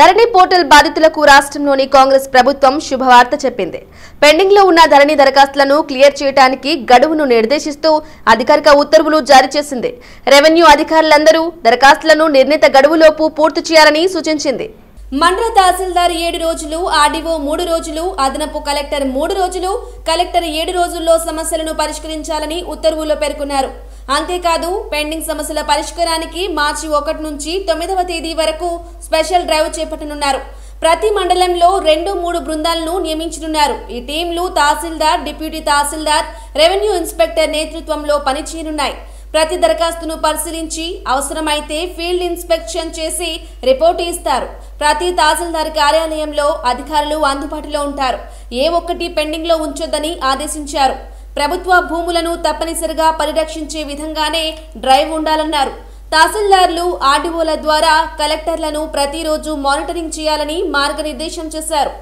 ధరణి portal బాధితులకు రాష్ట్రంలోని కాంగ్రెస్ ప్రభుత్వం శుభవార్త చెప్పింది. పెండింగ్ లో ఉన్న ధరణి దరఖాస్తులను క్లియర్ చేయడానికి గడువును నిర్దేశిస్తూ అధికారిక ఉత్తర్వులు జారీ చేసింది. రెవెన్యూ అధికారులందరూ దరఖాస్తులను నిర్ణీత గడువులోపు పూర్తి చేయాలని సూచించింది. మండల తహసీల్దార్ 7 రోజులు, ఆర్డీఓ 3 రోజులు, అదనపు కలెక్టర్ 3 రోజులు, కలెక్టర్ 7 రోజుల్లో సమస్యలను పరిష్కరించాలని ఉత్తర్వుల్లో పేర్కొన్నారు. అంతేకాదు పెండింగ్ సమస్యల పరిష్కారానికి మార్చి 1 నుంచి 9వ తేదీ వరకు స్పెషల్ డ్రైవ్ చేపట్టనున్నారు. ప్రతి మండలంలో 2-3 బృందాలను నియమించనున్నారు. ఈ టీంలు తహసీల్దార్, డిప్యూటీ తహసీల్దార్, రెవెన్యూ ఇన్స్పెక్టర్ నేతృత్వంలో పనిచేయనున్నాయి. ప్రతి దరఖాస్తును పరిశీలించి అవసరమైతే ఫీల్డ్ ఇన్స్పెక్షన్ చేసి రిపోర్టు ఇస్తారు. ప్రతి తహసీల్దార్ కార్యాలయంలో అధికారులు అందుబాటులో ఉంటారు. ఏ ఒక్కటి పెండింగ్ లో ఉంచొద్దని ఆదేశించారు. ప్రభుత్వ భూములను తప్పనిసరిగా పరిరక్షించే విధంగానే డ్రైవ్ ఉండాలన్నారు. తహసీల్దార్లు, ఆర్డీఓల ద్వారా కలెక్టర్లను ప్రతిరోజు మానిటరింగ్ చేయాలని మార్గనిర్దేశం చేశారు.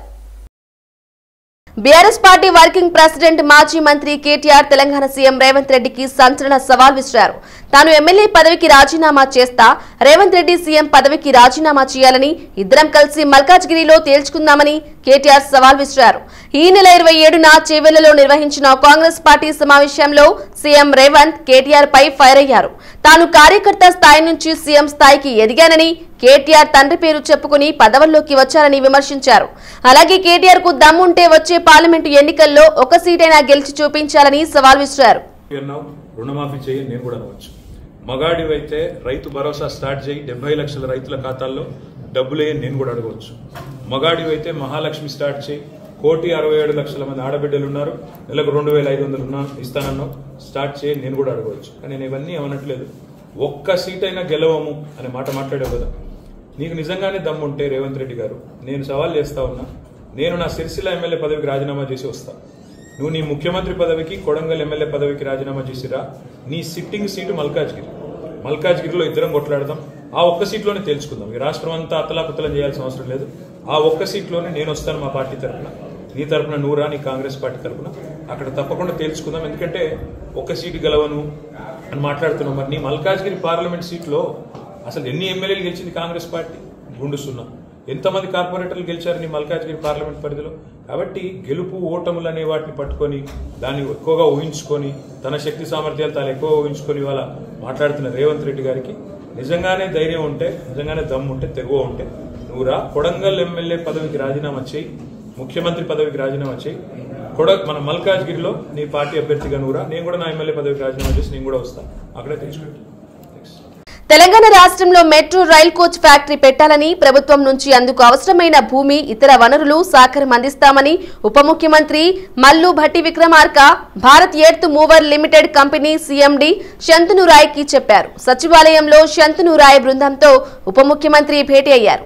బీఆర్ఎస్ పార్టీ వర్కింగ్ ప్రెసిడెంట్ మాజీ మంత్రి కేటీఆర్ తెలంగాణ సీఎం రేవంత్ రెడ్డికి సంచలన సవాల్ విసిరారు. తాను ఎమ్మెల్యే పదవికి రాజీనామా చేస్తా, రేవంత్ రెడ్డి సీఎం పదవికి రాజీనామా చేయాలని, ఇద్దరం కలిసి మల్కాజ్గిరిలో తేల్చుకుందామని కేటీఆర్ సవాల్ విసిరారు. ఈ నెల 27న చేవెళ్లలో నిర్వహించిన కాంగ్రెస్ పార్టీ సమావేశంలో సీఎం రేవంత్ కేటీఆర్ పై ఫైర్ అయ్యారు. తాను కార్యకర్త స్థాయి నుంచి సీఎం స్థాయికి ఎదిగానని, కేటీఆర్ తండ్రి పేరు చెప్పుకుని పదవుల్లోకి వచ్చారని విమర్శించారు. అలాగే కేటీఆర్ కు దమ్ముంటే వచ్చే పార్లమెంటు ఎన్నికల్లో ఒక సీటైనా గెలిచి చూపించాలని సవాల్ విసిరారు. రుణమాఫీ చేయి నేను కూడా అనవచ్చు. మగాడివైతే రైతు భరోసా స్టార్ట్ చేయి, 70 లక్షల రైతుల ఖాతాల్లో డబ్బులే నేను కూడా అడగవచ్చు. మగాడివైతే మహాలక్ష్మి స్టార్ట్ చేయి, 1,67,00,000 మంది ఆడబిడ్డలు ఉన్నారు, నెలకు 2,500 ఇస్తానన్నావు, స్టార్ట్ చేయి నేను కూడా అడగవచ్చు. కానీ నేను ఇవన్నీ ఏమనట్లేదు. ఒక్క సీట్ అయినా గెలవము అనే మాట మాట్లాడావు కదా. నీకు నిజంగానే దమ్ముంటే రేవంత్ రెడ్డి గారు, నేను సవాల్ చేస్తా ఉన్నా, నేను నా సిరిసిల్ల ఎమ్మెల్యే పదవికి రాజీనామా చేసి వస్తా. నువ్వు నీ ముఖ్యమంత్రి పదవికి, కొడంగల్ ఎమ్మెల్యే పదవికి రాజీనామా చేసిరా. నీ సిట్టింగ్ సీటు మల్కాజ్గిరిలో ఇద్దరం కొట్లాడదాం. ఆ ఒక్క సీట్లోనే తేల్చుకుందాం. ఈ రాష్ట్రం అంతా అతలాకుతలం చేయాల్సిన అవసరం లేదు. ఆ ఒక్క సీట్లోనే నేను వస్తాను మా పార్టీ తరఫున, నీ తరఫున నువ్వురా, నీ కాంగ్రెస్ పార్టీ తరఫున అక్కడ తప్పకుండా తేల్చుకుందాం. ఎందుకంటే ఒక్క సీటు గెలవను అని మాట్లాడుతున్నావు. మరి నీ మల్కాజ్గిరి పార్లమెంట్ సీట్లో అసలు ఎన్ని ఎమ్మెల్యేలు గెలిచింది కాంగ్రెస్ పార్టీ? గుండుసున్నా. ఎంతమంది కార్పొరేటర్లు గెలిచారు నీ మల్కాజ్గిరి పార్లమెంట్ పరిధిలో? కాబట్టి గెలుపు ఓటములు అనే వాటిని పట్టుకొని దాన్ని ఎక్కువగా ఊహించుకొని, తన శక్తి సామర్థ్యాలు తాను ఎక్కువ ఊహించుకొని ఇవాళ మాట్లాడుతున్న రేవంత్ రెడ్డి గారికి నిజంగానే ధైర్యం ఉంటే, నిజంగానే దమ్ము ఉంటే, తెగువ ఉంటే నువ్వురా, కొడంగల్ ఎమ్మెల్యే పదవికి రాజీనామా చేయి, ముఖ్యమంత్రి పదవికి రాజీనామా చేయి, మన మల్కాజ్గిరిలో నీ పార్టీ అభ్యర్థిగా నువ్వురా, నేను కూడా నా ఎమ్మెల్యే పదవికి రాజీనామా చేసి నేను కూడా వస్తాను, అక్కడే తెచ్చుకుంటాను. తెలంగాణ రాష్ట్రంలో మెట్రో రైల్ కోచ్ ఫ్యాక్టరీ పెట్టాలని, ప్రభుత్వం నుంచి అందుకు అవసరమైన భూమి, ఇతర వనరులు సహకారం అందిస్తామని ఉప ముఖ్యమంత్రి Mallu Bhatti Vikramarka Bharat earth mover limited company CMD Shantanu రాయ్కి చెప్పారు. సచివాలయంలో శంతను రాయ్ బృందంతో ఉప ముఖ్యమంత్రి భేటీ అయ్యారు.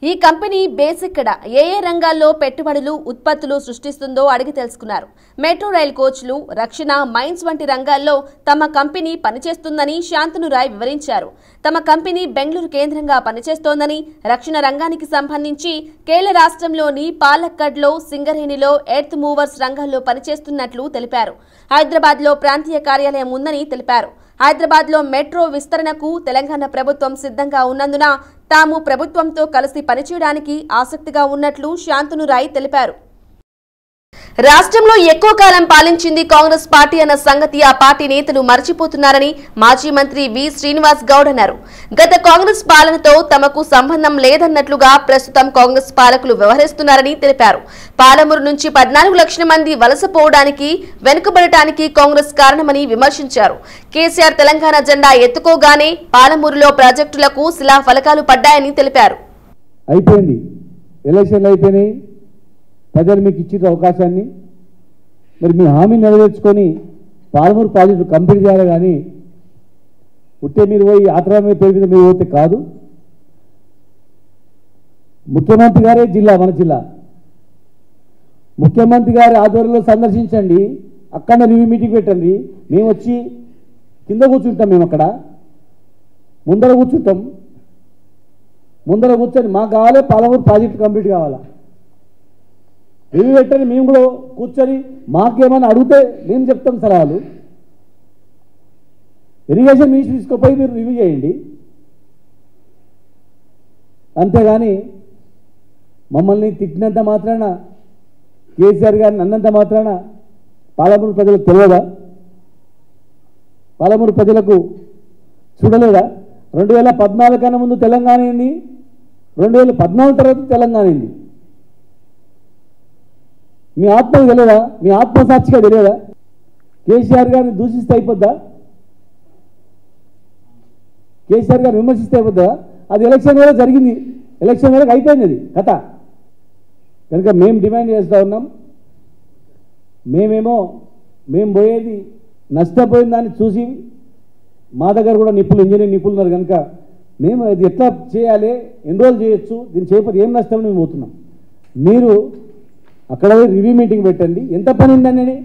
ఈ కంపెనీ బేస్ ఇక్కడ ఏ రంగాల్లో పెట్టుబడులు, ఉత్పత్తులు సృష్టిస్తుందో అడిగి తెలుసుకున్నారు. మెట్రో రైల్ కోచ్లు, రక్షణ, మైన్స్ వంటి రంగాల్లో తమ కంపెనీ పనిచేస్తుందని శాంతను రాయ్ వివరించారు. తమ కంపెనీ బెంగళూరు కేంద్రంగా పనిచేస్తోందని, రక్షణ రంగానికి సంబంధించి కేరళ రాష్ట్రంలోని పాలక్కడ్లో, సింగరేణిలో ఎర్త్ మూవర్స్ రంగాల్లో పనిచేస్తున్నట్లు తెలిపారు. హైదరాబాద్లో ప్రాంతీయ కార్యాలయం ఉందని తెలిపారు. హైదరాబాద్లో మెట్రో విస్తరణకు తెలంగాణ ప్రభుత్వం సిద్ధంగా ఉన్నందున తాము ప్రభుత్వంతో కలిసి పనిచేయడానికి ఆసక్తిగా ఉన్నట్లు శాంతను రాయ్ తెలిపారు. రాష్ట్రంలో ఎక్కువ కాలం పాలించింది కాంగ్రెస్ పార్టీ అన్న సంగతి ఆ పార్టీ నేతలు మర్చిపోతున్నారని మాజీ మంత్రి వి శ్రీనివాస్ గౌడ్ అన్నారు. గత కాంగ్రెస్ పాలనతో తమకు సంబంధం లేదన్నట్లుగా ప్రస్తుతం కాంగ్రెస్ పాలకులు వ్యవహరిస్తున్నారని తెలిపారు. పాలమూరు నుంచి 14 లక్షల మంది వలసపోవడానికి, వెనుకబడటానికి కాంగ్రెస్ కారణమని విమర్శించారు. కేసీఆర్ తెలంగాణ జెండా ఎత్తుకోగానే పాలమూరులో ప్రాజెక్టులకు శిలాఫలకాలు పడ్డాయని తెలిపారు. అయిపోయింది, ఎలక్షన్లు అయిపోయినాయి, ప్రజలు మీకు ఇచ్చిన అవకాశాన్ని మరి మీ హామీ నెరవేర్చుకొని పాలమూరు ప్రాజెక్టు కంప్లీట్ చేయాలి. కానీ ఉంటే మీరు పోయి ఆత్రమే పేరు మీద మీరు పోతే కాదు. ముఖ్యమంత్రి గారే మన జిల్లా ముఖ్యమంత్రి గారి ఆధ్వర్యంలో సందర్శించండి, అక్కడ రివ్యూ మీటింగ్ పెట్టండి. మేము వచ్చి కింద కూర్చుంటాం, మేము అక్కడ ముందర కూర్చొని మాకు కావాలి పాలమూరు ప్రాజెక్టు కంప్లీట్ కావాలా, రివ్యూ పెట్టండి. మేము కూడా కూర్చొని మాకేమైనా అడిగితే మేము చెప్తాం సలహాలు. ఇరిగేషన్ మినిస్టర్ తీసుకుపోయి మీరు రివ్యూ చేయండి. అంతేగాని మమ్మల్ని తిట్టినంత మాత్రాన, కేసీఆర్ గారిని అన్నంత మాత్రాన పాలమూరు ప్రజలకు తెలియదా? పాలమూరు ప్రజలకు చూడలేదా? 2014 కన్నా ముందు తెలంగాణ ఏంది, 2014 తర్వాత తెలంగాణ ఏంది? మీ ఆత్మకు తెలియదా? మీ ఆత్మసాక్షిగా తెలియదా? కేసీఆర్ గారిని దూషిస్తే అయిపోద్దా? కేసీఆర్ గారిని విమర్శిస్తే అయిపోద్దా? అది ఎలక్షన్ వేళ జరిగింది, ఎలక్షన్ వేళకు అయిపోయింది అది కథ. కనుక మేము డిమాండ్ చేస్తూ ఉన్నాం, మేము పోయేది నష్టపోయిన దాన్ని చూసి మా దగ్గర కూడా ఇంజనీరింగ్ నిపుణులు ఉన్నారు కనుక మేము అది ఎట్లా చేయాలి, ఎన్ని రోజులు చేయొచ్చు, దీన్ని చేయకపోతే ఏం నష్టం మేము పోతున్నాం. మీరు అక్కడ రివ్యూ మీటింగ్ పెట్టండి, ఎంత పని ఉందని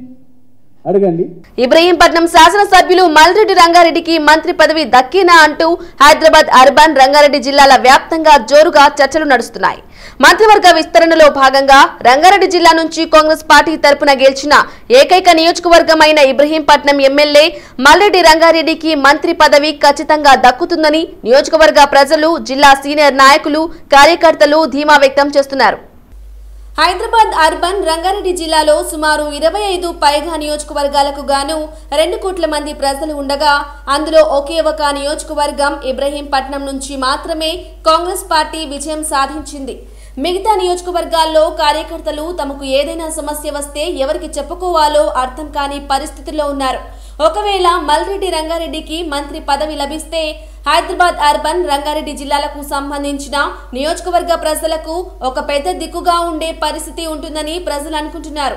అడగండి. ఇబ్రహీంపట్నం శాసనసభ్యులు మల్రెడ్డి రంగారెడ్డికి మంత్రి పదవి దక్కినా అంటూ హైదరాబాద్ అర్బన్ రంగారెడ్డి జిల్లాల వ్యాప్తంగా జోరుగా చర్చలు నడుస్తున్నాయి. మంత్రివర్గ విస్తరణలో భాగంగా రంగారెడ్డి జిల్లా నుంచి కాంగ్రెస్ పార్టీ తరపున గెలిచిన ఏకైక నియోజకవర్గమైన ఇబ్రహీంపట్నం ఎమ్మెల్యే మల్రెడ్డి రంగారెడ్డికి మంత్రి పదవి ఖచ్చితంగా దక్కుతుందని నియోజకవర్గ ప్రజలు, జిల్లా సీనియర్ నాయకులు, కార్యకర్తలు ధీమా వ్యక్తం చేస్తున్నారు. హైదరాబాద్ అర్బన్ రంగారెడ్డి జిల్లాలో సుమారు 25 పైగా నియోజకవర్గాలకు గాను 2 కోట్ల మంది ప్రజలు ఉండగా అందులో ఒకే ఒక నియోజకవర్గం ఇబ్రహీంపట్నం నుంచి మాత్రమే కాంగ్రెస్ పార్టీ విజయం సాధించింది. మిగతా నియోజకవర్గాల్లో కార్యకర్తలు తమకు ఏదైనా సమస్య వస్తే ఎవరికి చెప్పుకోవాలో అర్థం కాని పరిస్థితిలో ఉన్నారు. ఒకవేళ మల్రెడ్డి రంగారెడ్డికి మంత్రి పదవి లభిస్తే హైదరాబాద్ అర్బన్ రంగారెడ్డి జిల్లాలకు సంబంధించిన నియోజకవర్గ ప్రజలకు ఒక పెద్ద దిక్కుగా ఉండే పరిస్థితి ఉంటుందని ప్రజలు అనుకుంటున్నారు.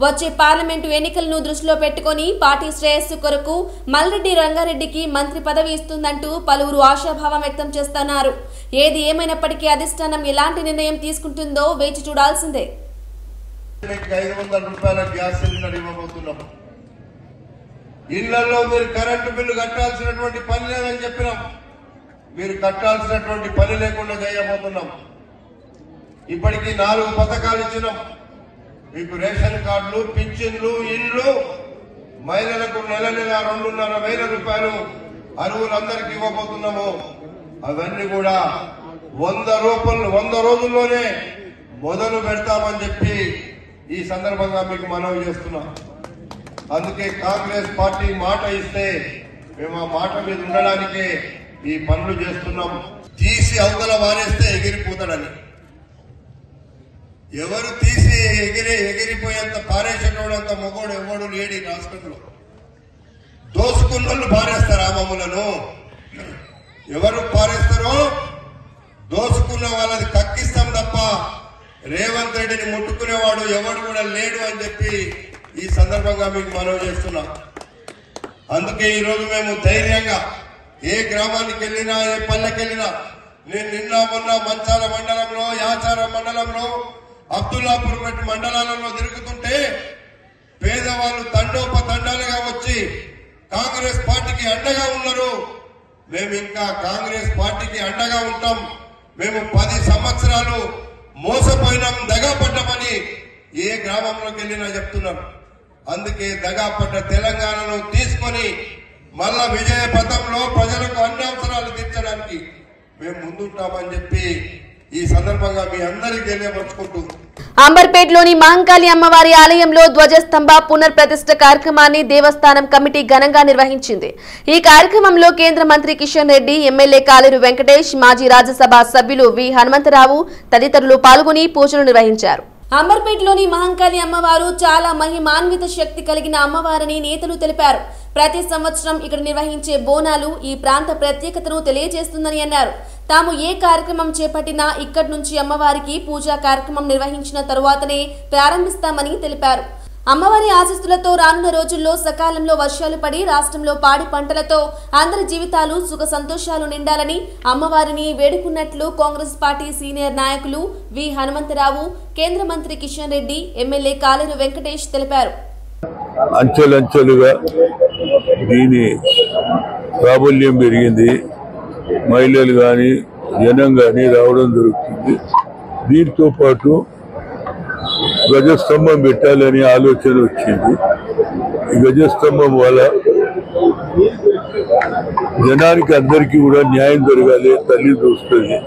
వచ్చే పార్లమెంటు ఎన్నికలను దృష్టిలో పెట్టుకుని పార్టీ శ్రేయస్సు కొరకు మల్రెడ్డి రంగారెడ్డికి మంత్రి పదవి ఇస్తుందంటూ పలువురు ఆశాభావం వ్యక్తం చేస్తున్నారు. ఏది ఏమైనప్పటికీ అధిష్టానం ఎలాంటి నిర్ణయం తీసుకుంటుందో వేచి చూడాల్సిందే. ఇళ్లలో మీరు కరెంటు బిల్లు కట్టాల్సినటువంటి పని లేదని చెప్పినాం, మీరు కట్టాల్సినటువంటి పని లేకుండా చేయబోతున్నాం. ఇప్పటికీ 4 పథకాలు ఇచ్చినాం. మీకు రేషన్ కార్డులు, పింఛన్లు, ఇండ్లు, మహిళలకు నెల 2,500 రూపాయలు అర్హులందరికీ ఇవ్వబోతున్నాము. అవన్నీ కూడా 100 రోజుల్లోనే మొదలు పెడతామని చెప్పి ఈ సందర్భంగా మీకు మనవి చేస్తున్నాం. అందుకే కాంగ్రెస్ పార్టీ మాట ఇస్తే మేము ఆ మాట మీద ఉండడానికే ఈ పనులు చేస్తున్నాం. తీసి అవతల వారేస్తే ఎగిరిపోతాడని, ఎవరు తీసి ఎగిరిపోయేంత పారేసేటోడంత మొగోడు ఎవడు లేడి రాష్ట్రంలో. దోసుకున్నోళ్ళు పారేస్తారా మమ్మలను? ఎవరు పారేస్తారో దోసుకున్న వాళ్ళది కక్కిస్తాం తప్ప రేవంత్ రెడ్డిని ముట్టుకునేవాడు ఎవడు కూడా లేడు అని చెప్పి ఈ సందర్భంగా మీకు మనవి చేస్తున్నా. అందుకే ఈరోజు మేము ధైర్యంగా ఏ గ్రామానికి వెళ్ళినా, ఏ పల్లెకి వెళ్ళినా, నేను నిన్న మొన్న మంచాల మండలంలో, యాచారం మండలంలో, అబ్దుల్లాపూర్ మండలాలలో తిరుగుతుంటే పేదవాళ్ళు తండోపతండాలుగా వచ్చి కాంగ్రెస్ పార్టీకి అండగా ఉన్నారు. మేము ఇంకా కాంగ్రెస్ పార్టీకి అండగా ఉంటాం. మేము 10 సంవత్సరాలు మోసపోయినాం, దగాపడ్డామని ఏ గ్రామంలోకి వెళ్ళినా చెప్తున్నాం. అందుకే దగాపడ్డ తెలంగాణను తీసుకొని మళ్ళా విజయ పథంలో ప్రజలకు అన్ని అవసరాలు తీర్చడానికి మేము ముందుంటామని చెప్పి ఈ సందర్భంగా మీ అందరికీ తెలియపరుచుకుంటూ అంబర్పేటలోని మహంకాళి అమ్మవారి ఆలయంలో ధ్వజస్తంభ పునర్ప్రతిష్ఠ కార్యక్రమాన్ని దేవస్థానం కమిటీ ఘనంగా నిర్వహించింది. ఈ కార్యక్రమంలో కేంద్ర మంత్రి కిషన్ రెడ్డి, ఎమ్మెల్యే కాలేరు వెంకటేష్, మాజీ రాజ్యసభ సభ్యులు వి హనుమంతరావు తదితరులు పాల్గొని పూజలు నిర్వహించారు. అంబర్పేటలోని మహంకాళి అమ్మవారు చాలా మహిమాన్విత శక్తి కలిగిన అమ్మవారని నేతలు తెలిపారు. ప్రతి సంవత్సరం ఇక్కడ నిర్వహించే బోనాలు ఈ ప్రాంత ప్రత్యేకతను తెలియజేస్తుందని అన్నారు. తాము ఏ కార్యక్రమం చేపట్టినా ఇక్కడి నుంచి అమ్మవారికి పూజా కార్యక్రమం నిర్వహించిన తరువాతనే ప్రారంభిస్తామని తెలిపారు. అమ్మవారి ఆశీస్సులతో రానున్న రోజుల్లో సకాలంలో వర్షాలు పడి రాష్ట్రంలో పాడి పంటలతో అందరి జీవితాలు సుఖ సంతోషాలు నిండాలని అమ్మవారిని వేడుకున్నట్లు కాంగ్రెస్ పార్టీ సీనియర్ నాయకులు వి హనుమంతరావు, కేంద్ర మంత్రి కిషన్ రెడ్డి, ఎమ్మెల్యే కాలేరు వెంకటేష్ తెలిపారు. అంచెలంచెలుగా దీని ప్రాబల్యం పెరిగింది. మహిళలు కానీ జనం కానీ రావడం జరుగుతుంది. దీంతో పాటు ధ్వజస్తంభం పెట్టాలని ఆలోచన వచ్చింది. ఈ ధ్వజస్తంభం వల్ల జనానికి అందరికీ కూడా న్యాయం జరగాలి, తల్లి చూస్తుంది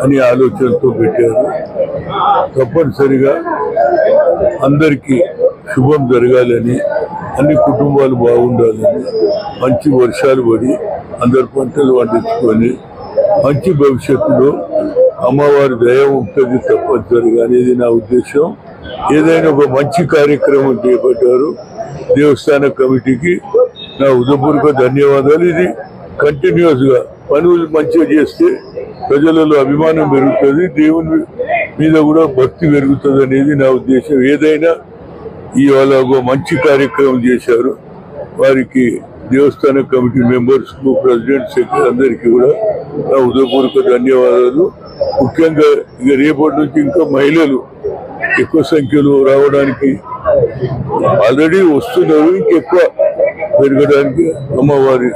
అని ఆలోచనతో పెట్టారు. తప్పనిసరిగా అందరికీ శుభం జరగాలని, అన్ని కుటుంబాలు బాగుండాలని, మంచి వర్షాలు పడి అందరు పంటలు పండించుకొని మంచి భవిష్యత్తులో అమ్మవారి దయ ఉంటుంది తప్పనిసరిగా అనేది నా ఉద్దేశం. ఏదైనా ఒక మంచి కార్యక్రమం చేపట్టారు. దేవస్థాన కమిటీకి నా హృదయపూర్వక ధన్యవాదాలు. ఇది కంటిన్యూస్ గా పనులు మంచిగా చేస్తే ప్రజలలో అభిమానం పెరుగుతుంది, దేవుని మీద కూడా భక్తి పెరుగుతుంది అనేది నా ఉద్దేశం. ఏదైనా ఇవాళ ఒక మంచి కార్యక్రమం చేశారు. వారికి దేవస్థాన కమిటీ మెంబర్స్ కు, ప్రెసిడెంట్, సెక్రటరీ అందరికీ కూడా నా హృదయపూర్వక ధన్యవాదాలు. ముఖ్యంగా ఇక రేపటి నుంచి ఇంకా మహిళలు ఎక్కువ సంఖ్యలో రావడానికి ఆల్రెడీ వస్తున్నారు, ఇంకెక్కువ పెరగడానికి అమ్మవారి.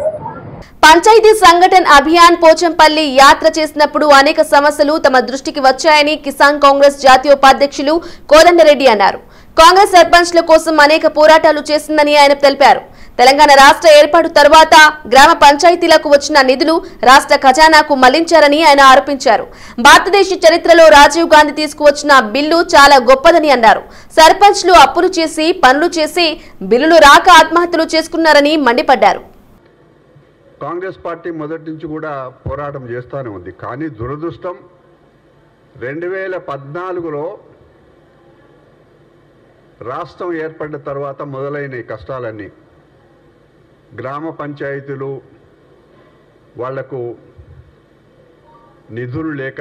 పంచాయతీ సంఘటన్ అభియాన్ పోచంపల్లి యాత్ర చేసినప్పుడు అనేక సమస్యలు తమ దృష్టికి వచ్చాయని కిసాన్ కాంగ్రెస్ జాతీయ ఉపాధ్యక్షులు కోదండరెడ్డి అన్నారు. కాంగ్రెస్ సర్పంచ్ల కోసం అనేక పోరాటాలు చేసిందని ఆయన తెలిపారు. తెలంగాణ రాష్ట్ర ఏర్పాటు తర్వాత గ్రామ పంచాయతీలకు వచ్చిన నిధులు రాష్ట్ర ఖజానాకు మళ్లించారని ఆయన ఆరోపించారు. భారతదేశ చరిత్రలో రాజీవ్ గాంధీ తీసుకువచ్చిన బిల్లు చాలా గొప్పదని అన్నారు. సర్పంచ్లు అప్పులు చేసి, పనులు చేసి బిల్లులు రాక ఆత్మహత్యలు చేసుకున్నారని మండిపడ్డారు. కాంగ్రెస్ పార్టీ మొదటి నుంచి కూడా పోరాటం చేస్తూనే ఉంది. కానీ దురదృష్టం 2014లో రాష్ట్రం ఏర్పడిన తర్వాత మొదలైన కష్టాలన్నీ గ్రామ పంచాయతీలు వాళ్లకు నిధులు లేక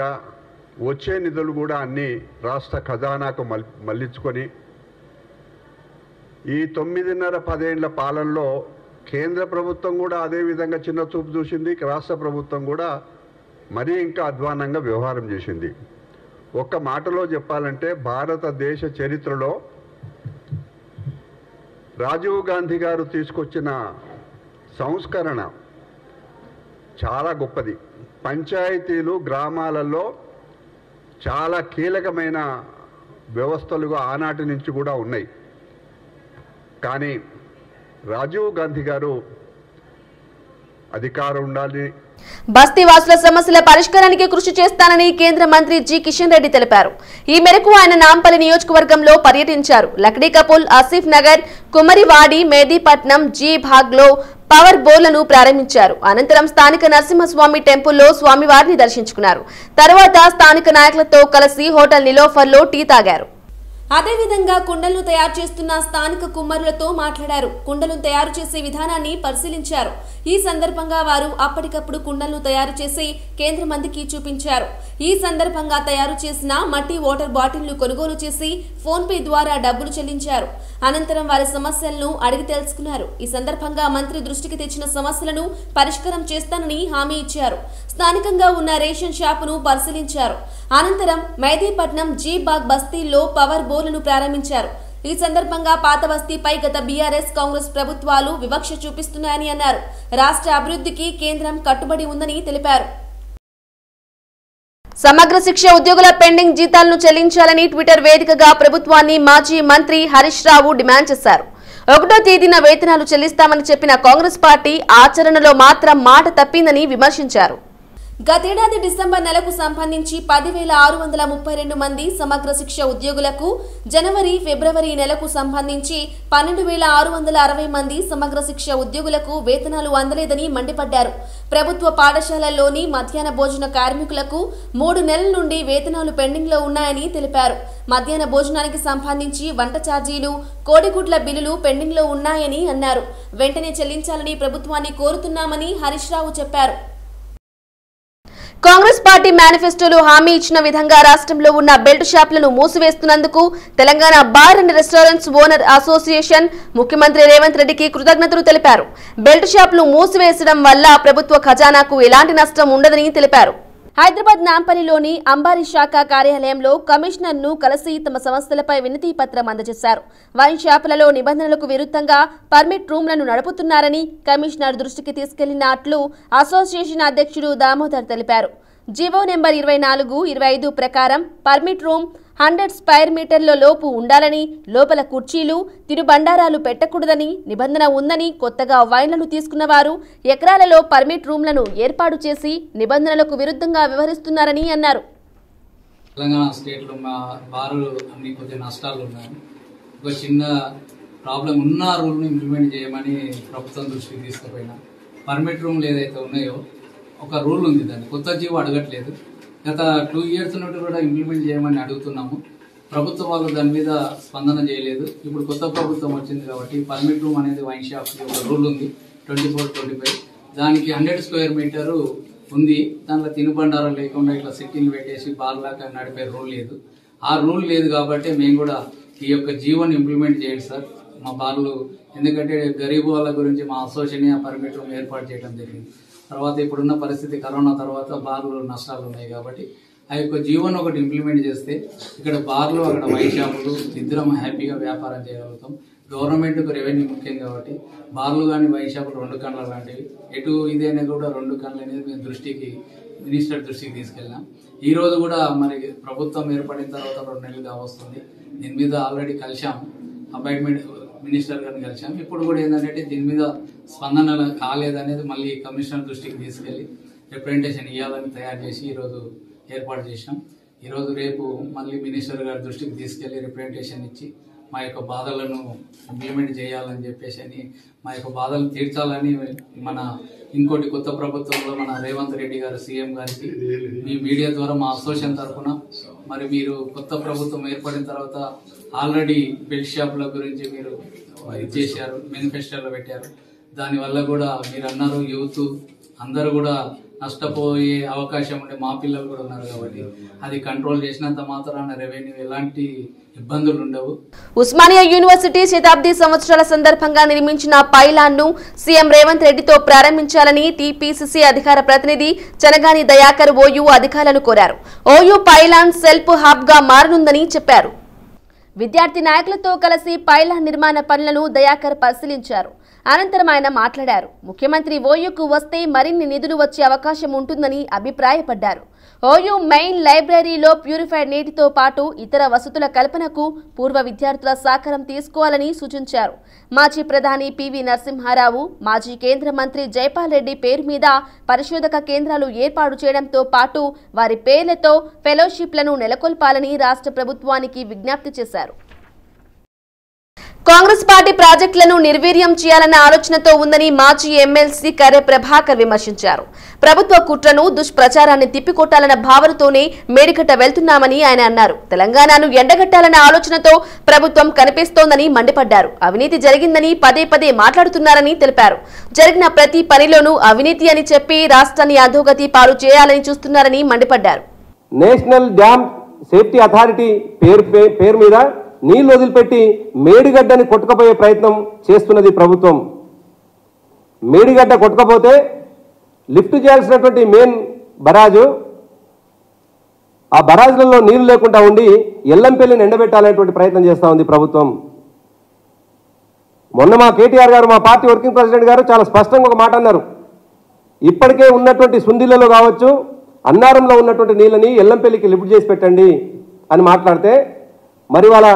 వచ్చే నిధులు కూడా అన్నీ రాష్ట్ర ఖజానాకు మళ్లించుకొని ఈ 9.5-10 ఏళ్ల పాలనలో కేంద్ర ప్రభుత్వం కూడా అదే విధంగా చిన్న చూపు చూసింది. రాష్ట్ర ప్రభుత్వం కూడా మరీ ఇంకా అధ్వానంగా వ్యవహారం చేసింది. ఒక్క మాటలో చెప్పాలంటే భారతదేశ చరిత్రలో రాజీవ్ గాంధీ గారు తీసుకొచ్చిన సంస్కరణ చాలా గొప్పది. పంచాయతీలు గ్రామాలలో చాలా కీలకమైన వ్యవస్థలుగా ఆనాటి నుంచి కూడా ఉన్నాయి. కానీ రాజీవ్ గాంధీ గారు అధికారం ఉండాలి. బస్తీ వాసుల సమస్యల పరిష్కారానికి కృషి చేస్తానని కేంద్ర మంత్రి జి కిషన్ రెడ్డి తెలిపారు. ఈ మేరకు ఆయన నాంపల్లి నియోజకవర్గంలో పర్యటించారు. లక్డీ కపుల్, ఆసిఫ్ నగర్, కుమరివాడి, మేదీపట్నం, జీ భాగ్ లో పవర్ బోర్లను ప్రారంభించారు. అనంతరం స్థానిక నరసింహస్వామి టెంపుల్లో స్వామివారిని దర్శించుకున్నారు. తర్వాత స్థానిక నాయకులతో కలిసి హోటల్ నిలోఫర్లో టీ తాగారు. అదేవిధంగా కుండలను తయారు చేస్తున్న స్థానిక కుమ్మరులతో మాట్లాడారు. కుండలను తయారు చేసే విధానాన్ని పరిశీలించారు. ఈ సందర్భంగా వారు అప్పటికప్పుడు కుండలను తయారు చేసి కేంద్ర మంత్రికి చూపించారు. ఈ సందర్భంగా తయారు చేసిన మట్టి వాటర్ బాటిల్ను కొనుగోలు చేసి ఫోన్ పే ద్వారా డబ్బులు చెల్లించారు. అనంతరం వారి సమస్యలను అడిగి తెలుసుకున్నారు. ఈ సందర్భంగా మంత్రి దృష్టికి తెచ్చిన సమస్యలను పరిష్కారం చేస్తానని హామీ ఇచ్చారు. స్థానికంగా ఉన్న రేషన్ షాపును పరిశీలించారు. అనంతరం మేదీపట్నం, జీ బాగ్ బస్తీల్లో పవర్ బోర్లను ప్రారంభించారు. ఈ సందర్భంగా పాత బస్తీపై గత బీఆర్ఎస్, కాంగ్రెస్ ప్రభుత్వాలు వివక్ష చూపిస్తున్నాయని అన్నారు. రాష్ట్ర అభివృద్ధికి కేంద్రం కట్టుబడి ఉందని తెలిపారు. సమగ్ర శిక్ష ఉద్యోగుల పెండింగ్ జీతాలను చెల్లించాలని ట్విట్టర్ వేదికగా ప్రభుత్వాన్ని మాజీ మంత్రి హరీష్ రావు డిమాండ్ చేశారు. 1వ తేదీన వేతనాలు చెల్లిస్తామని చెప్పిన కాంగ్రెస్ పార్టీ ఆచరణలో మాత్రం మాట తప్పిందని విమర్శించారు. గతేడాది డిసెంబర్ నెలకు సంబంధించి 10,632 మంది సమగ్ర శిక్ష ఉద్యోగులకు, జనవరి, ఫిబ్రవరి నెలకు సంబంధించి 12,660 మంది సమగ్ర శిక్ష ఉద్యోగులకు వేతనాలు అందలేదని మండిపడ్డారు. ప్రభుత్వ పాఠశాలల్లోని మధ్యాహ్న భోజన కార్మికులకు 3 నెలల నుండి వేతనాలు పెండింగ్ లో ఉన్నాయని తెలిపారు. మధ్యాహ్న భోజనానికి సంబంధించి వంట ఛార్జీలు, కోడిగుడ్ల బిల్లులు పెండింగ్ లో ఉన్నాయని అన్నారు. వెంటనే చెల్లించాలని ప్రభుత్వాన్ని కోరుతున్నామని హరీష్ రావు చెప్పారు. కాంగ్రెస్ పార్టీ మేనిఫెస్టోలో హామీ ఇచ్చిన విధంగా రాష్ట్రంలో ఉన్న బెల్ట్ షాపులను మూసివేస్తున్నందుకు Telangana bar and restaurants owner association ముఖ్యమంత్రి రేవంత్ రెడ్డికి కృతజ్ఞతలు తెలిపారు. బెల్ట్ షాపులు మూసివేసడం వల్ల ప్రభుత్వ ఖజానాకు ఎలాంటి నష్టం ఉండదని తెలిపారు. హైదరాబాద్ నాంపల్లిలోని అంబారీ శాఖ కార్యాలయంలో కమిషనర్ ను కలిసి తమ సమస్యలపై వినతి పత్రం అందజేశారు. వైన్ షాపులలో నిబంధనలకు విరుద్ధంగా పర్మిట్ రూమ్లను నడుపుతున్నారని కమిషనర్ దృష్టికి తీసుకెళ్లినట్లు అసోసియేషన్ అధ్యక్షుడు దామోదర్ తెలిపారు. జీవో నెంబర్ 24/25 ప్రకారం పర్మిట్ రూమ్ 100 స్క్వేర్ మీటర్ల లోపు ఉండాలని, లోపల కుర్చీలు, తినుబండారాలు పెట్టకూడదని నిబంధన ఉందని, కొత్తగా వైన్లను తీసుకున్న వారు ఎకరాలలో పర్మిట్ రూమ్లను ఏర్పాటు చేసి నిబంధనలకు విరుద్ధంగా వ్యవహరిస్తున్నారని అన్నారు. తెలంగాణ స్టేట్లో మా బారులు అన్ని కొంచెం నష్టాలు ఉన్నాయి. ఒక చిన్న ప్రాబ్లం ఉన్న రూల్ని ఇంప్లిమెంట్ చేయమని ప్రభుత్వం దృష్టికి తీసుకుపోయినా. పర్మిట్ రూమ్లు ఏదైతే ఉన్నాయో ఒక రూల్ ఉంది, దాన్ని కొత్త జీవో అడగట్లేదు. గత 2 years నుండి కూడా ఇంప్లిమెంట్ చేయమని అడుగుతున్నాము. ప్రభుత్వం వాళ్ళు దాని మీద స్పందన చేయలేదు. ఇప్పుడు కొత్త ప్రభుత్వం వచ్చింది కాబట్టి పర్మిట్ రూమ్ అనేది వైన్ షాప్కి ఒక రూల్ ఉంది 24-25. దానికి 100 square meter ఉంది. దాంట్లో తినుబండారం లేకుండా ఇట్లా సిట్టింగ్ పెట్టేసి బార్ లాగా నడిపే రూల్ లేదు. ఆ రూల్ లేదు కాబట్టి మేము కూడా ఈ యొక్క జీవోని ఇంప్లిమెంట్ చేయండి సార్ మా బార్లు. ఎందుకంటే గరీబ్ వాళ్ళ గురించి మా అసోసియేషన్ పర్మిట్ రూమ్ ఏర్పాటు చేయడం జరిగింది. తర్వాత ఇప్పుడున్న పరిస్థితి కరోనా తర్వాత బార్లు నష్టాలు ఉన్నాయి కాబట్టి ఆ యొక్క జీవోని ఒకటి ఇంప్లిమెంట్ చేస్తే ఇక్కడ బార్లు అక్కడ వైన్ షాపులు ఇద్దరం హ్యాపీగా వ్యాపారం చేయగలుగుతాం. గవర్నమెంట్కు రెవెన్యూ ముఖ్యం కాబట్టి బార్లు కానీ వైన్ షాపులు 2 కన్నుల లాంటివి ఎటు ఇదైనా కూడా 2 కన్నులు అనేది మేము మినిస్టర్ దృష్టికి తీసుకెళ్ళాం. ఈ రోజు కూడా మరి ప్రభుత్వం ఏర్పడిన తర్వాత 2 నెలలుగా వస్తుంది. దీని మీద ఆల్రెడీ కలిసాం, అపాయింట్మెంట్ మినిస్టర్ గారిని కలిసాం. ఇప్పుడు కూడా ఏంటంటే దీని మీద స్పందన కాలేదనేది మళ్ళీ కమిషనర్ దృష్టికి తీసుకెళ్లి రిప్రజెంటేషన్ ఇవ్వాలని తయారు చేసి ఈరోజు ఏర్పాటు చేసినాం. ఈరోజు రేపు మళ్ళీ మినిస్టర్ గారి దృష్టికి తీసుకెళ్లి రిప్రజెంటేషన్ ఇచ్చి మా యొక్క బాధలను ఇంప్లిమెంట్ చేయాలని చెప్పేసి అని మా యొక్క బాధలను తీర్చాలని మన ఇంకోటి కొత్త ప్రభుత్వంలో మన రేవంత్ రెడ్డి గారు సీఎం గారికి మీ మీడియా ద్వారా మా అసోసియేషన్ తరఫున మరి మీరు కొత్త ప్రభుత్వం ఏర్పడిన తర్వాత ఆల్రెడీ బెల్ట్ షాపుల గురించి మీరు ఇది చేశారు, మేనిఫెస్టోలో పెట్టారు. దానివల్ల కూడా మీరు అన్నారు యూత్ అందరూ కూడా నష్టపోయే అవకాశం ఉండే మా పిల్లలు కూడా ఉన్నారు కాబట్టి అది కంట్రోల్ చేసినంత మాత్రాన రెవెన్యూ ఎలాంటి ఇబ్బందులు ఉండవు. ఉస్మానియా యూనివర్సిటీ శతాబ్ది సంవత్సరాల సందర్భంగా నిర్మించిన పైలాన్ ను సీఎం రేవంత్ రెడ్డితో ప్రారంభించాలని టీపీసీసీ అధికార ప్రతినిధి చనగాని దయాకర్ ఓయూ అధికారులను కోరారు. ఓయూ పైలాన్ సెల్ఫ్ హబ్ గా మారనుందని చెప్పారు. విద్యార్థి నాయకులతో కలిసి పైలాన్ నిర్మాణ పనులను దయాకర్ పరిశీలించారు. అనంతరం ఆయన మాట్లాడారు. ముఖ్యమంత్రి ఓయూకు వస్తే మరిన్ని నిధులు వచ్చే అవకాశం ఉంటుందని అభిప్రాయపడ్డారు. ఓయూ మెయిన్ లైబ్రరీలో ప్యూరిఫైడ్ నీటితో పాటు ఇతర వసతుల కల్పనకు పూర్వ విద్యార్థుల సహకారం తీసుకోవాలని సూచించారు. మాజీ ప్రధాని పివి నరసింహారావు, మాజీ కేంద్ర మంత్రి జైపాల్ రెడ్డి పేరు మీద పరిశోధక కేంద్రాలు ఏర్పాటు చేయడంతో పాటు వారి పేర్లతో ఫెలోషిప్లను నెలకొల్పాలని రాష్ట్ర ప్రభుత్వానికి విజ్ఞప్తి చేశారు. కాంగ్రెస్ పార్టీ ప్రాజెక్టులను నిర్వీర్యం చేయాలన్న ఆలోచనతో ఉందని మాజీ ఎమ్మెల్సీ కర్రె ప్రభాకర్ విమర్శించారు. ప్రభుత్వ కుట్రను దుష్ప్రచారాన్ని తిప్పికొట్టాలన్న భావనతోనే మేడిగడ్డ వెళ్తున్నామని ఆయన అన్నారు. తెలంగాణను ఎండగట్టాలన్న ఆలోచనతో ప్రభుత్వం కనిపిస్తోందని మండిపడ్డారు. అవినీతి జరిగిందని పదే పదే మాట్లాడుతున్నారని తెలిపారు. జరిగిన ప్రతి పనిలోనూ అవినీతి అని చెప్పి రాష్ట్రాన్ని అధోగతి పాలు చేయాలని చూస్తున్నారని మండిపడ్డారు. నేషనల్ డ్యామ్ సేఫ్టీ అథారిటీ పేరు మీద నీళ్లు వదిలిపెట్టి మేడిగడ్డని కొట్టుకపోయే ప్రయత్నం చేస్తున్నది ప్రభుత్వం. మేడిగడ్డ కొట్టుకపోతే లిఫ్ట్ చేయాల్సినటువంటి మెయిన్ బరాజు, ఆ బరాజులలో నీళ్లు లేకుండా ఉండి ఎల్లంపల్లిని ఎండబెట్టాలనేటువంటి ప్రయత్నం చేస్తూ ఉంది ప్రభుత్వం. మొన్న మా కేటీఆర్ గారు, మా పార్టీ వర్కింగ్ ప్రెసిడెంట్ గారు చాలా స్పష్టంగా ఒక మాట అన్నారు. ఇప్పటికే ఉన్నటువంటి సుందిలలో కావచ్చు, అన్నారంలో ఉన్నటువంటి నీళ్ళని ఎల్లంపల్లికి లిఫ్ట్ చేసి పెట్టండి అని మాట్లాడితే, మరి వాళ్ళ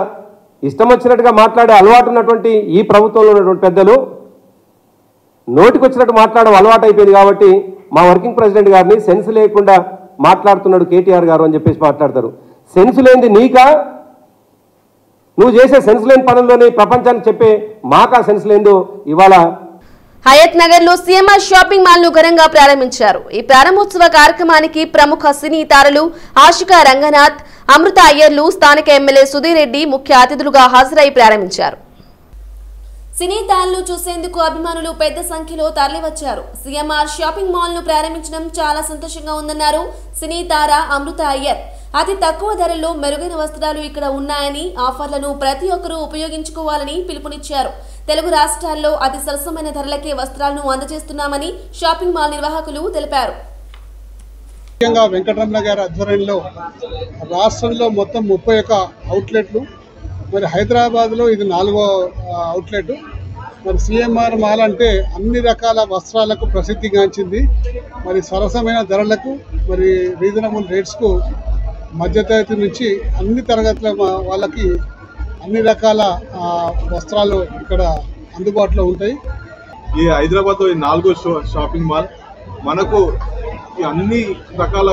ఇష్టం వచ్చినట్టుగా మాట్లాడే అలవాటు ఉన్నటువంటి ఈ ప్రభుత్వంలో ఉన్నటువంటి పెద్దలు నోటికి వచ్చినట్టు మాట్లాడడం అలవాటు అయిపోయింది కాబట్టి మా వర్కింగ్ ప్రెసిడెంట్ గారిని సెన్స్ లేకుండా మాట్లాడుతున్నాడు కేటీఆర్ గారు అని చెప్పేసి మాట్లాడతారు. సెన్స్ లేనిది నీకా? నువ్వు చేసే సెన్స్ లేని పనుల్లోని ప్రపంచానికి చెప్పే మాకా సెన్స్ లేనిదో ఇవాళ హయత్ నగర్ లో సీఎంఆర్ షాపింగ్ మాల్ ను ఘనంగా ప్రారంభించారు. ఈ ప్రారంభోత్సవ కార్యక్రమానికి ప్రముఖ సినీ తారలు ఆశికా రంగనాథ్, అమృత అయ్యర్లు, స్థానిక ఎమ్మెల్యే సుధీర్ రెడ్డి ముఖ్య అతిథులుగా హాజరై ప్రారంభించారు. సినీ తారలు చూసేందుకు అభిమానులు పెద్ద సంఖ్యలో తరలివచ్చారు. సీఎంఆర్ షాపింగ్ మాల్ ను ప్రారంభించడం చాలా సంతోషంగా ఉందన్నారు సినీ తార అమృత అయ్యర్. అతి తక్కువ ధరల్లో మెరుగైన వస్త్రాలు ఇక్కడ ఉన్నాయని, ఆఫర్లను ప్రతి ఒక్కరూ ఉపయోగించుకోవాలని పిలుపునిచ్చారు. తెలుగు రాష్ట్రాల్లో అతి సరసమైన ధరలకే వస్త్రాలను అందజేస్తున్నామని షాపింగ్ మాల్ నిర్వాహకులు తెలిపారు. ముఖ్యంగా వెంకటరమణ గారి ఆధ్వర్యంలో రాష్ట్రంలో మొత్తం 31 అవుట్లెట్లు, మరి హైదరాబాద్లో ఇది 4వ అవుట్లెట్. మరి సిఎంఆర్ మాల్ అంటే అన్ని రకాల వస్త్రాలకు ప్రసిద్ధిగాంచింది. మరి సరసమైన ధరలకు, మరి రీజనబుల్ రేట్స్కు మధ్యతరగతి నుంచి అన్ని తరగతుల వాళ్ళకి అన్ని రకాల వస్త్రాలు ఇక్కడ అందుబాటులో ఉంటాయి. ఈ హైదరాబాద్లో 4వ షాపింగ్ మాల్ మనకు అన్ని రకాల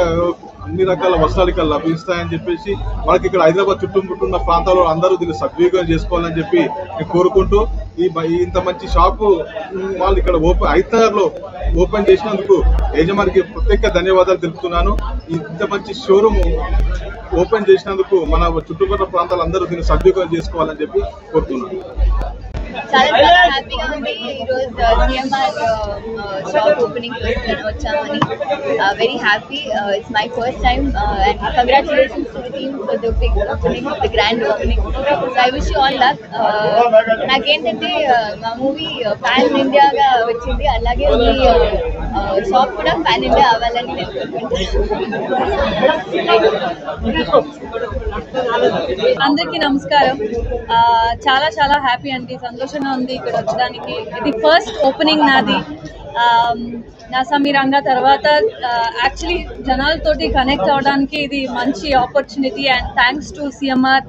అన్ని రకాల వస్త్రాలు ఇక్కడ లభిస్తాయని చెప్పేసి మనకి ఇక్కడ హైదరాబాద్ చుట్టుముట్టున్న ప్రాంతాల్లో అందరూ దీన్ని సద్వినియోగం చేసుకోవాలని చెప్పి నేను కోరుకుంటూ ఇంత మంచి షాపు వాళ్ళు ఇక్కడ హైదరాబాద్ లో ఓపెన్ చేసినందుకు యజమానికి ప్రత్యేక ధన్యవాదాలు తెలుపుతున్నాను. ఇంత మంచి షోరూమ్ ఓపెన్ చేసినందుకు మన చుట్టుపక్కల ప్రాంతాలు అందరూ దీన్ని సద్వినియోగం చేసుకోవాలని చెప్పి కోరుతున్నాను. చాలా హ్యాపీగా ఉంది ఈరోజు సిఎంఆర్ షాప్ ఓపెనింగ్ వచ్చామని. Very happy. It's my first time and congratulations to the team for the big opening, the grand opening. So I wish you all luck. నాకేంటంటే మా మూవీ పాన్ ఇండియాగా వచ్చింది, అలాగే మీ షాప్ కూడా పాన్ ఇండియా అవ్వాలని నేను కోరుకుంటున్నాను. అందరికీ నమస్కారం. చాలా చాలా హ్యాపీ అండి, సంతోషంగా ఉంది ఇక్కడ వచ్చడానికి. ఇది ఫస్ట్ ఓపెనింగ్ నాది. నా సమీరంగా తర్వాత యాక్చువల్లీ జనాలతోటి కనెక్ట్ అవడానికి ఇది మంచి opportunity. And thanks to CMR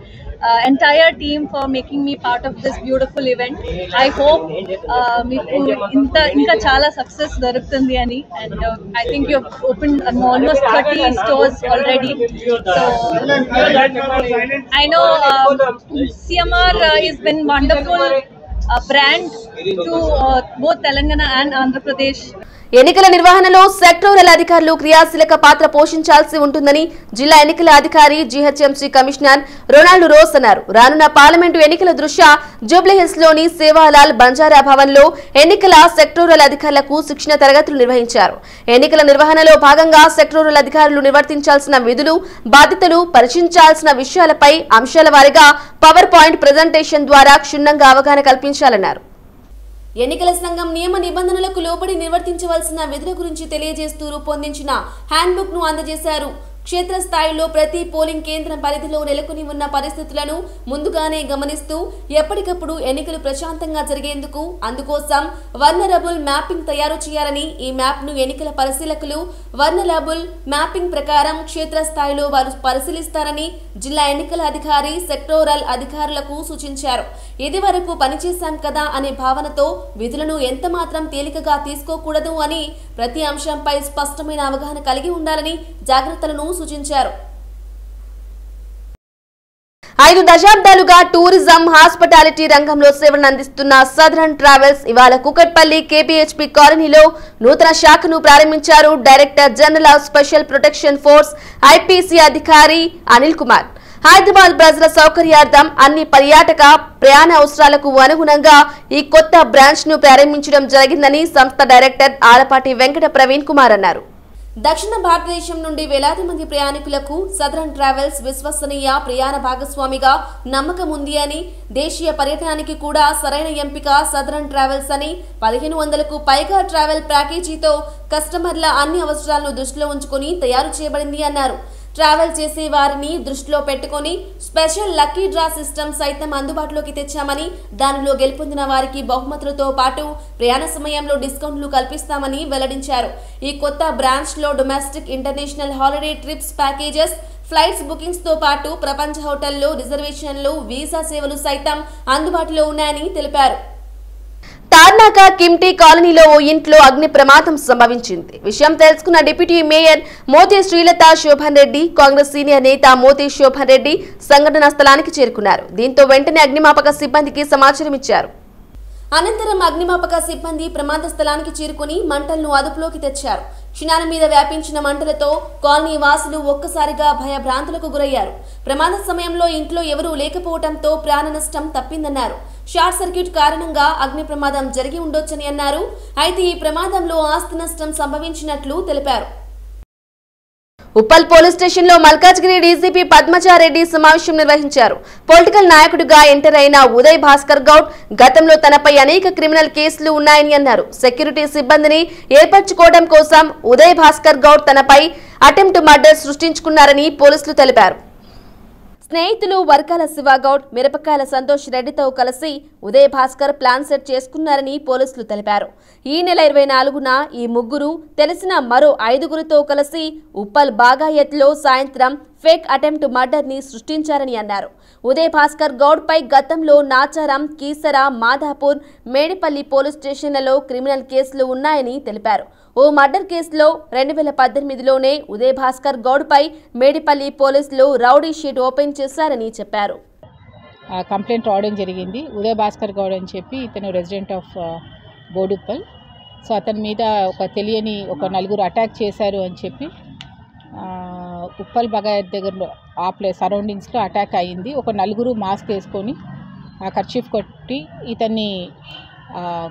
entire team for making me part of this beautiful event. I hope meeku inka chala success darukutundi ani, and I think you have opened almost 30 stores already. So I know CMR has been wonderful brand to both Telangana and Andhra Pradesh. ఎన్నికల నిర్వహణలో sectoral అధికారులు క్రియాశీలక పాత్ర పోషించాల్సి ఉంటుందని జిల్లా ఎన్నికల అధికారి GHMC commissioner Ronald rose అన్నారు. రానున్న పార్లమెంటు ఎన్నికల దృష్ట్యా జూబ్లీహిల్స్ లోని సేవాలాల్ బంజారా భవన్ లో ఎన్నికల సెక్టోరల్ అధికారులకు శిక్షణ తరగతులు నిర్వహించారు. ఎన్నికల నిర్వహణలో భాగంగా సెక్టోరల్ అధికారులు నిర్వర్తించాల్సిన విధులు, బాధ్యతలు, పరిశీలించాల్సిన విషయాలపై అంశాల వారీగా పవర్ పాయింట్ ప్రెజెంటేషన్ ద్వారా క్షుణ్ణంగా అవగాహన కల్పించాలన్నారు. ఎన్నికల సంఘం నియమ నిబంధనలకు లోబడి నిర్వర్తించవలసిన విధుల గురించి తెలియజేస్తూ రూపొందించిన హ్యాండ్బుక్ ను అందజేశారు. క్షేత్రస్థాయిలో ప్రతి పోలింగ్ కేంద్రం పరిధిలో నెలకొని ఉన్న పరిస్థితులను ముందుగానే గమనిస్తూ ఎప్పటికప్పుడు ఎన్నికలు ప్రశాంతంగా జరిగేందుకు అందుకోసం వర్నరబుల్ మ్యాపింగ్ తయారు చేయాలని, ఈ మ్యాప్ ను ఎన్నికల పరిశీలకులు వర్నరబుల్ మ్యాపింగ్ ప్రకారం క్షేత్రస్థాయిలో వారు పరిశీలిస్తారని జిల్లా ఎన్నికల అధికారి సెక్టోరల్ అధికారులకు సూచించారు. ఇది వరకు పనిచేశాం కదా అనే భావనతో విధులను ఎంత మాత్రం తేలికగా తీసుకోకూడదు అని, ప్రతి అంశంపై స్పష్టమైన అవగాహన కలిగి ఉండాలని జాగ్రత్తలను సూచించారు. 5 దశాబ్దాలుగా టూరిజం, హాస్పిటాలిటీ రంగంలో సేవలను అందిస్తున్న సదరన్ ట్రావెల్స్ ఇవాళ కుకట్పల్లి కేబీహెచ్పీ కాలనీలో నూతన శాఖను ప్రారంభించారు. Director general of special protection force IPC అధికారి అనిల్ కుమార్ హైదరాబాద్ ప్రజల సౌకర్యార్థం అన్ని పర్యాటక ప్రయాణ అవసరాలకు అనుగుణంగా ఈ కొత్త బ్రాంచ్ ను ప్రారంభించడం జరిగిందని సంస్థ డైరెక్టర్ ఆలపాటి వెంకట ప్రవీణ్ కుమార్ అన్నారు. దక్షిణ భారతదేశం నుండి వేలాది మంది ప్రయాణికులకు సదరన్ ట్రావెల్స్ విశ్వసనీయ ప్రయాణ భాగస్వామిగా నమ్మకం ఉంది అని, దేశీయ పర్యటనానికి కూడా సరైన ఎంపిక సదరన్ ట్రావెల్స్ అని, 1500కు పైగా ట్రావెల్ ప్యాకేజీతో కస్టమర్ల అన్ని అవసరాలను దృష్టిలో ఉంచుకుని తయారు చేయబడింది అన్నారు. ట్రావెల్ చేసే వారిని దృష్టిలో పెట్టుకుని స్పెషల్ లక్కీ డ్రా సిస్టమ్ సైతం అందుబాటులోకి తెచ్చామని, దానిలో గెలుపొందిన వారికి బహుమతులతో పాటు ప్రయాణ సమయంలో డిస్కౌంట్లు కల్పిస్తామని వెల్లడించారు. ఈ కొత్త బ్రాంచ్ లో domestic, international holiday trips packages, flights bookings తో పాటు ప్రపంచ హోటల్లో రిజర్వేషన్లు, వీసా సేవలు సైతం అందుబాటులో ఉన్నాయని తెలిపారు. తార్నాక కిమ్టీ కాలనీలో ఓ ఇంట్లో అగ్ని ప్రమాదం సంభవించింది. విషయం తెలుసుకున్న deputy mayor Mothe Srilatha Shobhan Reddy, Congress senior నేత మోతే శోభన్ రెడ్డి సంఘటనా స్థలానికి చేరుకున్నారు. దీంతో వెంటనే అగ్నిమాపక సిబ్బందికి సమాచారం ఇచ్చారు. అనంతరం అగ్నిమాపక సిబ్బంది ప్రమాద స్థలానికి చేరుకుని మంటలను అదుపులోకి తెచ్చారు. క్షణాల మీద వ్యాపించిన మంటలతో కాలనీ వాసులు ఒక్కసారిగా భయభ్రాంతులకు గురయ్యారు. ప్రమాద సమయంలో ఇంట్లో ఎవరూ లేకపోవడంతో ప్రాణ నష్టం తప్పిందన్నారు. షార్ట్ సర్క్యూట్ కారణంగా అగ్ని ప్రమాదం జరిగి ఉండొచ్చని అన్నారు. అయితే ఈ ప్రమాదంలో ఆస్తి నష్టం సంభవించినట్లు తెలిపారు. ఉప్పల్ పోలీస్ స్టేషన్ లో మల్కాజ్గిరి డీజీపీ పద్మజారెడ్డి సమావేశం నిర్వహించారు. పొలిటికల్ నాయకుడిగా ఎంటర్ అయిన ఉదయ్ భాస్కర్ గౌడ్ గతంలో తనపై అనేక క్రిమినల్ కేసులు ఉన్నాయని అన్నారు. సెక్యూరిటీ సిబ్బందిని ఏర్పరచుకోవడం కోసం ఉదయ్ భాస్కర్ గౌడ్ తనపై అటెంప్ట్ మర్డర్ సృష్టించుకున్నారని పోలీసులు తెలిపారు. స్నేహితులు వర్గాల శివగౌడ్, మిరపకాయల సంతోష్ రెడ్డితో కలిసి ఉదయ్ భాస్కర్ ప్లాన్ సెట్ చేసుకున్నారని పోలీసులు తెలిపారు. ఈ నెల 24న ఈ ముగ్గురు తెలిసిన మరో 5గురితో కలిసి ఉప్పల్ బాగాయత్లో సాయంత్రం ఫేక్ అటెంప్ట్ మర్డర్ ని సృష్టించారని అన్నారు. ఉదయ్ భాస్కర్ గౌడ్ పై గతంలో నాచారం, కీసర, మాధాపూర్, మేడిపల్లి పోలీస్ స్టేషన్లలో క్రిమినల్ కేసులు ఉన్నాయని తెలిపారు. ఓ మర్డర్ కేసులో 2018లోనే ఉదయ్ భాస్కర్ గౌడ్ పై మేడిపల్లి పోలీసులు రౌడీ షీట్ ఓపెన్ చేశారని చెప్పారు. కంప్లైంట్ రావడం జరిగింది. ఉదయ్ భాస్కర్ గౌడ్ అని చెప్పి ఇతను రెసిడెంట్ ఆఫ్ బోడుప్పల్. సో అతని మీద తెలియని నలుగురు అటాక్ చేశారు అని చెప్పి ఉప్పల్ బగాయత్ దగ్గరలో ఆ ప్లేస్ సరౌండింగ్స్లో అటాక్ అయ్యింది. నలుగురు మాస్క్ వేసుకొని కర్చీఫ్ కొట్టి ఇతన్ని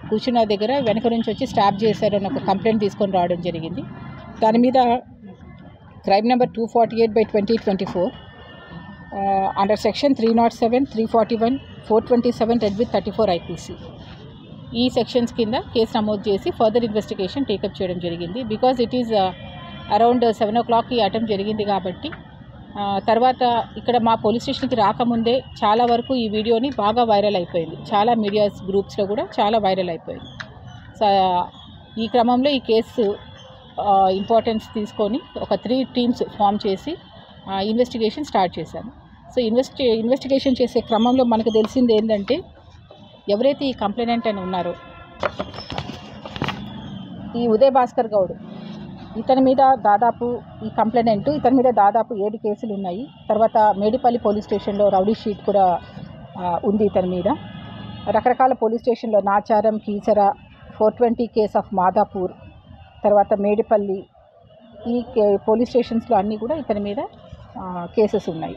కూర్చున్న దగ్గర వెనక నుంచి వచ్చి స్టాప్ చేశారు అని కంప్లైంట్ తీసుకొని రావడం జరిగింది. దాని మీద crime number 248/2024 under section 307, 341, 427 red with 34 IPC ఈ సెక్షన్స్ కింద కేసు నమోదు చేసి ఫర్దర్ ఇన్వెస్టిగేషన్ టేకప్ చేయడం జరిగింది. Because it is around 7 o'clock ఈ అటెంప్ట్ జరిగింది కాబట్టి తర్వాత ఇక్కడ మా పోలీస్ స్టేషన్కి రాకముందే చాలా వరకు ఈ వీడియోని బాగా వైరల్ అయిపోయింది. చాలా మీడియా గ్రూప్స్లో కూడా చాలా వైరల్ అయిపోయింది. సో ఈ క్రమంలో ఈ కేసు ఇంపార్టెన్స్ తీసుకొని 3 టీమ్స్ ఫామ్ చేసి ఇన్వెస్టిగేషన్ స్టార్ట్ చేశాను. సో ఇన్వెస్టిగేషన్ చేసే క్రమంలో మనకు తెలిసింది ఏంటంటే ఎవరైతే ఈ కంప్లైనెంట్ అని ఉన్నారో ఈ ఉదయ్ భాస్కర్ గౌడ్ ఇతని మీద దాదాపు ఇతని మీద దాదాపు 7 కేసులు ఉన్నాయి. తర్వాత మేడిపల్లి పోలీస్ స్టేషన్లో రౌడీ షీట్ కూడా ఉంది ఇతని మీద. రకరకాల పోలీస్ స్టేషన్లో నాచారం, కీసర, 420 కేస్ ఆఫ్ మాదాపూర్, తర్వాత మేడిపల్లి ఈ పోలీస్ స్టేషన్స్లో అన్నీ కూడా ఇతని మీద కేసెస్ ఉన్నాయి.